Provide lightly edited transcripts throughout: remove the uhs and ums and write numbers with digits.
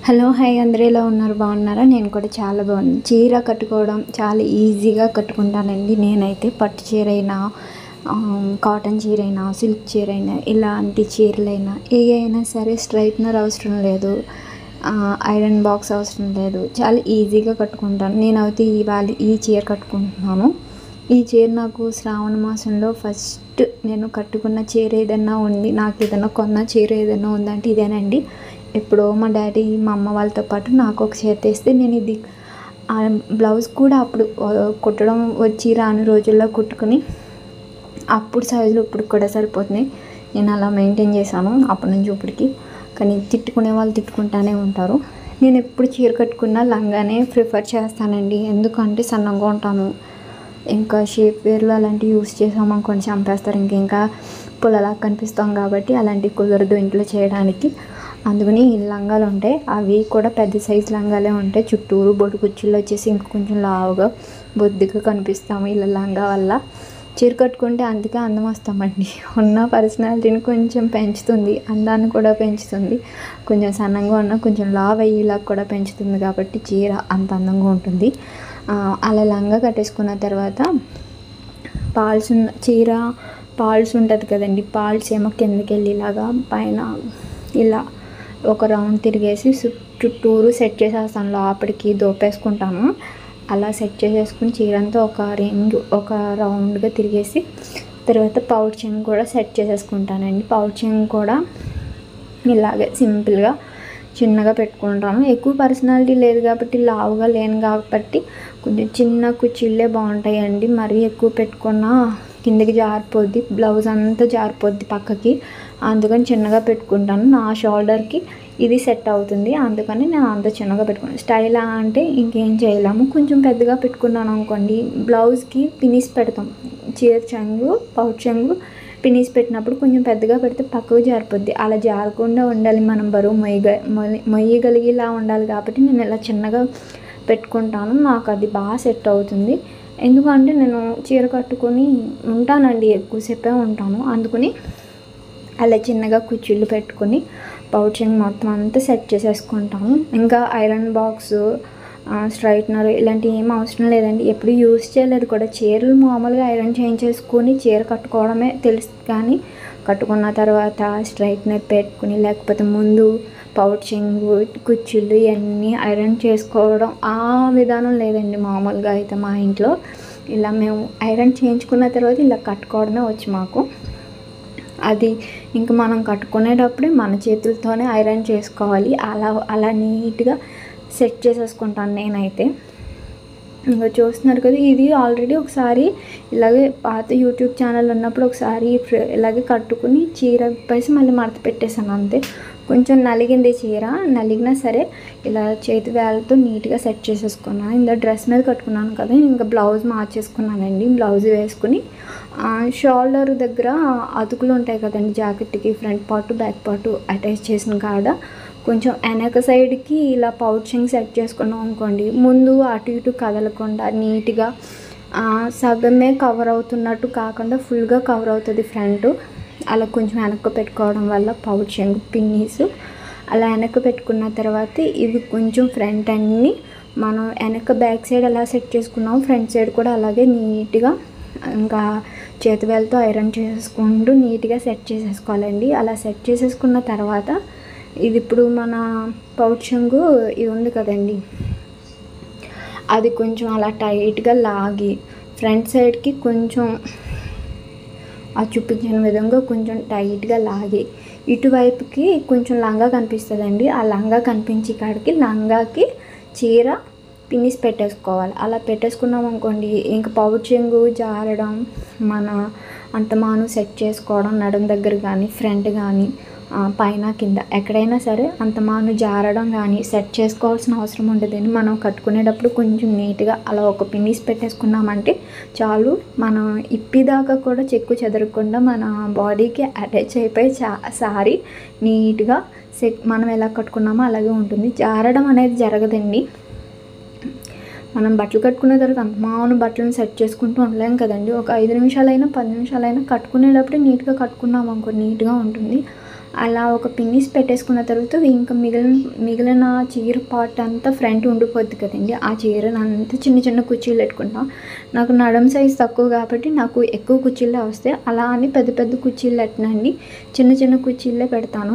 Hello hi అందరూ ఎలా ఉన్నారు? బాగున్నారా? నేను కూడా చాలా బాగున్నాను. చీర కట్టుకోవడం చాలా ఈజీగా కట్టుకుంటానండి. నేనైతే పట్టు చీర అయినా, కాటన్ చీర అయినా, సిల్క్ చీర అయినా, ఇలాంటి చీరలైనా ఏ అయినా సరే స్ట్రైట్నర్ అవసరం లేదు, ఐరన్ బాక్స్ అవసరం లేదు, చాలా ఈజీగా కట్టుకుంటాను. నేనైతే ఇవాళ ఈ చీర కట్టుకుంటున్నాను. ఈ చీర నాకు శ్రావణ మాసంలో ఫస్ట్ నేను కట్టుకున్న చీర ఏదైనా ఉంది, నాకు ఏదైనా కొన్న చీర ఏదైనా ఉందంటే ఇదేనండి. ఎప్పుడో మా డాడీ మా అమ్మ వాళ్ళతో పాటు నాకు ఒక చీర తెస్తే నేను ఇది బ్లౌజ్ కూడా అప్పుడు కుట్టడం వచ్చి రాని రోజుల్లో కుట్టుకుని అప్పుడు సైజులు ఇప్పుడు కూడా సరిపోతున్నాయి. నేను అలా మెయింటైన్ చేశాను అప్పటి నుంచి ఇప్పటికి. కానీ తిట్టుకునే వాళ్ళు తిట్టుకుంటూనే ఉంటారు. నేను ఎప్పుడు చీర కట్టుకున్నా లంగానే ప్రిఫర్ చేస్తానండి. ఎందుకంటే సన్నగా ఉంటాను, ఇంకా షేప్ వేర్లు అలాంటివి యూస్ చేసామనుకోండి చంపేస్తారు. ఇంకా పుల్లలా కనిపిస్తాం కాబట్టి అలాంటివి కుదరదు ఇంట్లో చేయడానికి. అందుకని లంగాలు ఉంటాయి, అవి కూడా పెద్ద సైజు లంగాలే ఉంటాయి. చుట్టూరు బొట్టు కుర్చీలు వచ్చేసి ఇంకా కొంచెం లావుగా బొద్దుగా కనిపిస్తాము ఇలా లంగా వల్ల. చీర కట్టుకుంటే అందుకే అందం వస్తామండి. ఉన్న పర్సనాలిటీని కొంచెం పెంచుతుంది, అందాన్ని కూడా పెంచుతుంది. కొంచెం సన్నంగా ఉన్న కొంచెం లావ్ అయ్యేలా కూడా పెంచుతుంది కాబట్టి చీర అంత అందంగా ఉంటుంది. అలా లంగా కట్టేసుకున్న తర్వాత చీర పాల్స్ ఉంటుంది కదండి, పాల్స్ ఏమో కిందకి వెళ్ళేలాగా పైన ఇలా ఒక రౌండ్ తిరిగేసి చుట్టూరు సెట్ చేసేస్తాను, లోపలికి దోపేసుకుంటాను. అలా సెట్ చేసేసుకుని చీరంతా ఒక రౌండ్గా తిరిగేసి తర్వాత పౌచింగ్ కూడా సెట్ చేసేసుకుంటానండి. పౌచింగ్ కూడా ఇలాగే సింపుల్గా చిన్నగా పెట్టుకుంటాను. ఎక్కువ పర్సనాలిటీ లేదు కాబట్టి, లావుగా లేను కాబట్టి కొంచెం చిన్న కుచ్చిళ్ళే బాగుంటాయండి. మరీ ఎక్కువ పెట్టుకున్నా కిందకి జారిపోద్ది, బ్లౌజ్ అంతా జారిపోద్ది పక్కకి. అందుకని చిన్నగా పెట్టుకుంటాను. నా షోల్డర్కి ఇది సెట్ అవుతుంది, అందుకని నేను అంత చిన్నగా పెట్టుకున్నాను. స్టైల్ అంటే ఇంకేం చేయలేము. కొంచెం పెద్దగా పెట్టుకున్నాను అనుకోండి, బ్లౌజ్కి పినిస్ పెడతాం, చీర చెంగు పౌచ్ చెంగు పినిస్ పెట్టినప్పుడు కొంచెం పెద్దగా పెడితే పక్కకు జారిపోద్ది. అలా జారకుండా ఉండాలి, మనం బరువు మొయ్యగలిగేలా ఉండాలి కాబట్టి నేను ఇలా చిన్నగా పెట్టుకుంటాను. నాకు అది బాగా సెట్ అవుతుంది. ఎందుకంటే నేను చీర కట్టుకొని ఉంటానండి, ఎక్కువసేపే ఉంటాను. అందుకని అలా చిన్నగా కుచ్చిళ్ళు పెట్టుకొని పౌచింగ్ మొత్తం అంతా సెట్ చేసేసుకుంటాను. ఇంకా ఐరన్ బాక్స్, స్ట్రైట్నర్ ఇలాంటివి ఏం అవసరం లేదండి. ఎప్పుడు యూస్ చేయలేదు కూడా. చీరలు మామూలుగా ఐరన్ చేయించేసుకొని చీర కట్టుకోవడమే తెలుసు, కానీ కట్టుకున్న తర్వాత స్ట్రైట్నర్ పెట్టుకుని లేకపోతే ముందు పౌచింగ్ కుచ్చిళ్ళు ఇవన్నీ ఐరన్ చేసుకోవడం ఆ విధానం లేదండి. మామూలుగా అయితే మా ఇంట్లో ఇలా మేము ఐరన్ చేయించుకున్న తర్వాత ఇలా కట్టుకోవడమే వచ్చి మాకు. అది ఇంకా మనం కట్టుకునేటప్పుడే మన చేతులతోనే ఐరన్ చేసుకోవాలి. అలా నీట్గా సెట్ చేసేసుకుంటాను నేనైతే. ఇంకా చూస్తున్నారు కదా, ఇది ఆల్రెడీ ఒకసారి ఇలాగే పాత యూట్యూబ్ ఛానల్ ఉన్నప్పుడు ఒకసారి ఇలాగే కట్టుకుని చీర విప్పేసి మళ్ళీ మడత పెట్టేశాను అంతే. కొంచెం నలిగింది చీర, నలిగినా సరే ఇలా చేతి వేళ్ళతో నీట్గా సెట్ చేసేసుకున్నాను. ఇంకా డ్రెస్ మీద కట్టుకున్నాను కదా, ఇంకా బ్లౌజ్ మార్చేసుకున్నానండి. బ్లౌజ్ వేసుకుని షోల్డర్ దగ్గర అతుకులు ఉంటాయి కదండి జాకెట్కి, front part back part attach చేసిన కాడ కొంచెం వెనక సైడ్కి ఇలా పౌచింగ్ సెట్ చేసుకున్నాం అనుకోండి, ముందు అటు ఇటు కదలకుండా నీట్గా సగమే కవర్ అవుతున్నట్టు కాకుండా ఫుల్గా కవర్ అవుతుంది ఫ్రంట్. అలా కొంచెం వెనక్కి పెట్టుకోవడం వల్ల పౌచింగ్ పిన్నీస్ అలా వెనక్కి పెట్టుకున్న తర్వాత ఇవి కొంచెం ఫ్రంట్ అన్ని మనం వెనక బ్యాక్ సైడ్ ఎలా సెట్ చేసుకున్నాం, ఫ్రంట్ సైడ్ కూడా అలాగే నీట్గా ఇంకా చేతి వేళ్ళతో ఐరన్ చేసుకుంటూ నీట్గా సెట్ చేసేసుకోవాలండి. అలా సెట్ చేసేసుకున్న తర్వాత ఇది ఇప్పుడు మన పౌచింగ్ ఇది ఉంది కదండి, అది కొంచెం అలా టైట్గా లాగి ఫ్రంట్ సైడ్కి కొంచెం ఆ చూపించిన విధంగా కొంచెం టైట్గా లాగి ఇటువైపుకి కొంచెం లంగా కనిపిస్తుందండి. ఆ లంగా కనిపించే కాడికి లంగాకి చీర పిన్నిస్ పెట్టేసుకోవాలి. అలా పెట్టేసుకున్నాం అనుకోండి, ఇంకా పౌచింగ్ జారడం, మన అంతమాను సెట్ చేసుకోవడం నడుం దగ్గర కానీ ఫ్రంట్ కానీ పైన కింద ఎక్కడైనా సరే అంతమాను జారడం కానీ సెట్ చేసుకోవాల్సిన అవసరం ఉండదండి. మనం కట్టుకునేటప్పుడు కొంచెం నీట్గా అలా ఒక పిన్నిస్ పెట్టేసుకున్నామంటే చాలు. మనం ఇప్పిదాకా కూడా చెక్కు చెదరకుండా మన బాడీకి అటాచ్ అయిపోయి సారీ నీట్గా మనం ఎలా కట్టుకున్నామో అలాగే ఉంటుంది. జారడం అనేది జరగదండి. మనం బట్టలు కట్టుకునే తర్వాత అంతమాను బట్టలను సెట్ చేసుకుంటూ ఉండలేం కదండి. ఒక 5 నిమిషాలైనా 10 నిమిషాలైనా కట్టుకునేటప్పుడు నీట్గా కట్టుకున్నాం అనుకో నీట్గా ఉంటుంది. అలా ఒక పిన్నీస్ పెట్టేసుకున్న తర్వాత ఇంకా మిగిలిన చీర పార్ట్ అంతా ఫ్రంట్ ఉండిపోద్ది కదండి, ఆ చీరను అంతా చిన్న చిన్న కుర్చీలు పెట్టుకుంటాం. నాకు నడుం సైజ్ తక్కువ కాబట్టి నాకు ఎక్కువ కుర్చీలే వస్తాయి. అలా అని పెద్ద పెద్ద కుర్చీలు పెట్టనండి, చిన్న చిన్న కుర్చీలే పెడతాను.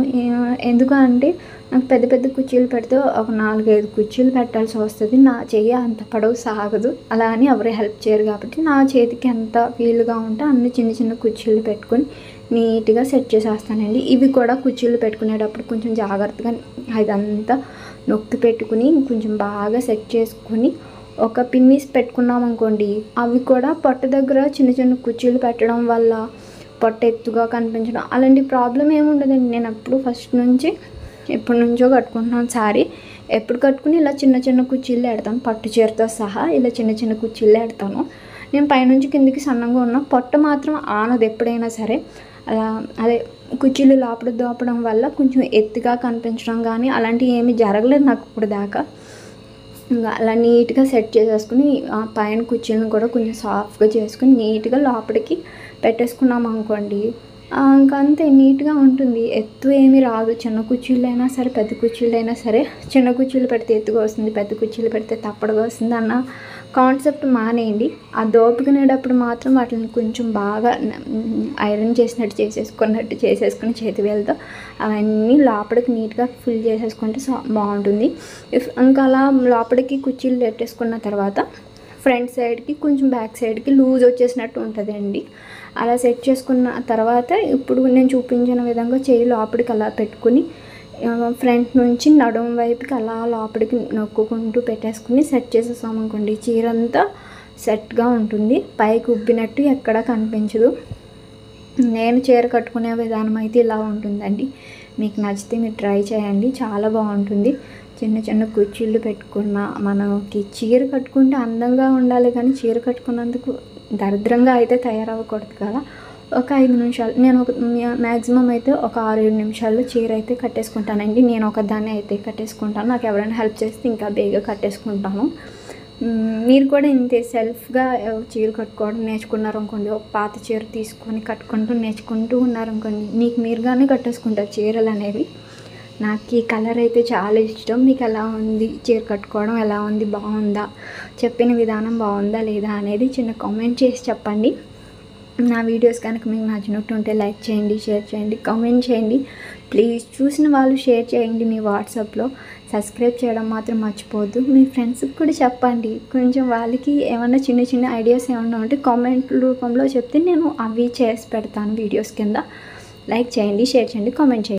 ఎందుకంటే నాకు పెద్ద పెద్ద కుర్చీలు పెడితే ఒక 4-5 కుర్చీలు పెట్టాల్సి వస్తుంది, నా చెయ్యి అంత పొడవు సాగదు. అలా అని ఎవరు హెల్ప్ చేయరు కాబట్టి నా చేతికి ఎంత వీలుగా ఉంటే అన్ని చిన్న చిన్న కుర్చీలు పెట్టుకొని నీట్గా సెట్ చేసేస్తానండి. ఇవి కూడా కుర్చీలు పెట్టుకునేటప్పుడు కొంచెం జాగ్రత్తగా అదంతా నొక్కి పెట్టుకుని కొంచెం బాగా సెట్ చేసుకుని ఒక పిన్నీస్ పెట్టుకున్నాం అనుకోండి, అవి కూడా పొట్ట దగ్గర చిన్న చిన్న కుర్చీలు పెట్టడం వల్ల పొట్ట ఎత్తుగా కనిపించడం అలాంటి ప్రాబ్లం ఏమి ఉండదండి. నేను అప్పుడు ఫస్ట్ నుంచి ఎప్పటి నుంచో కట్టుకుంటున్నాను సారీ, ఎప్పుడు కట్టుకుని ఇలా చిన్న చిన్న కుర్చీలు పెడతాను, పట్టు చీరతో సహా ఇలా చిన్న చిన్న కుర్చీలు పెడతాను. నేను పైనుంచి కిందికి సన్నంగా ఉన్న పొట్ట మాత్రం ఆనదు ఎప్పుడైనా సరే. అలా అదే కుర్చీలు లోపల దోపడం వల్ల కొంచెం ఎత్తుగా కనిపించడం కానీ అలాంటివి ఏమీ జరగలేదు నాకు ఇప్పుడు దాకా. ఇంకా అలా నీట్గా సెట్ చేసేసుకుని ఆ పైన కుర్చీలను కూడా కొంచెం సాఫ్ట్గా చేసుకుని నీట్గా లోపలికి పెట్టేసుకున్నాం అనుకోండి, ఇంకా అంతే నీట్గా ఉంటుంది. ఎత్తు ఏమీ రాదు, చిన్న కుర్చీలు అయినా సరే పెద్ద కుర్చీలు అయినా సరే. చిన్న కుర్చీలు పెడితే ఎత్తుగా వస్తుంది, పెద్ద కుర్చీలు పెడితే తప్పడుగా వస్తుంది అన్న కాన్సెప్ట్ మానేయండి. ఆ దోపుకునేటప్పుడు మాత్రం వాటిని కొంచెం బాగా ఐరన్ చేసినట్టు చేసేసుకుని చేతి వేలతో అవన్నీ లోపలికి నీట్గా ఫిల్ చేసేసుకుంటే బాగుంటుంది. ఇంకా అలా లోపలికి కుర్చీలు పెట్టేసుకున్న తర్వాత ఫ్రంట్ సైడ్కి కొంచెం బ్యాక్ సైడ్కి లూజ్ వచ్చేసినట్టు ఉంటుందండి. అలా సెట్ చేసుకున్న తర్వాత ఇప్పుడు నేను చూపించిన విధంగా చేయి లోపలికి అలా పెట్టుకుని ఫ్రంట్ నుంచి నడుము వైపుకి అలా లోపలికి నొక్కుంటూ పెట్టేసుకుని సెట్ చేసేసామనుకోండి, చీర అంతా సెట్గా ఉంటుంది, పైకి ఉబ్బినట్టు ఎక్కడా కనిపించదు. నేను చీర కట్టుకునే విధానం అయితే ఇలా ఉంటుందండి. మీకు నచ్చితే మీరు ట్రై చేయండి, చాలా బాగుంటుంది. చిన్న చిన్న కుర్చీలు పెట్టుకున్న మనకి చీర కట్టుకుంటే అందంగా ఉండాలి కానీ చీర కట్టుకున్నందుకు దరిద్రంగా అయితే తయారవ్వకూడదు కదా. ఒక 5 నిమిషాలు, నేను ఒక మ్యాక్సిమం అయితే ఒక 6-7 నిమిషాల్లో చీర అయితే కట్టేసుకుంటానండి. నేను ఒకదాన్ని అయితే కట్టేసుకుంటాను, నాకు ఎవరైనా హెల్ప్ చేస్తే ఇంకా బేగా కట్టేసుకుంటాను. మీరు కూడా ఇంతే సెల్ఫ్గా చీర కట్టుకోవడం నేర్చుకున్నారు అనుకోండి, ఒక పాత చీర తీసుకొని నేర్చుకుంటూ ఉన్నారనుకోండి, మీకు మీరుగానే కట్టేసుకుంటారు చీరలు అనేవి. నాకు ఈ కలర్ అయితే చాలా ఇష్టం. మీకు ఎలా ఉంది, చీర కట్టుకోవడం ఎలా ఉంది, బాగుందా, చెప్పిన విధానం బాగుందా లేదా అనేది చిన్న కామెంట్ చేసి చెప్పండి. నా వీడియోస్ కనుక మీకు నచ్చినట్టు ఉంటే లైక్ చేయండి, షేర్ చేయండి, కామెంట్ చేయండి. ప్లీజ్ చూసిన వాళ్ళు షేర్ చేయండి మీ వాట్సాప్లో. సబ్స్క్రైబ్ చేయడం మాత్రం మర్చిపోవద్దు. మీ ఫ్రెండ్స్కి కూడా చెప్పండి, కొంచెం వాళ్ళకి ఏమన్నా చిన్న చిన్న ఐడియాస్ ఏమన్నా ఉంటే కామెంట్ రూపంలో చెప్తే నేను అవి చేసి పెడతాను వీడియోస్ కింద. లైక్ చేయండి, షేర్ చేయండి, కామెంట్ చేయండి.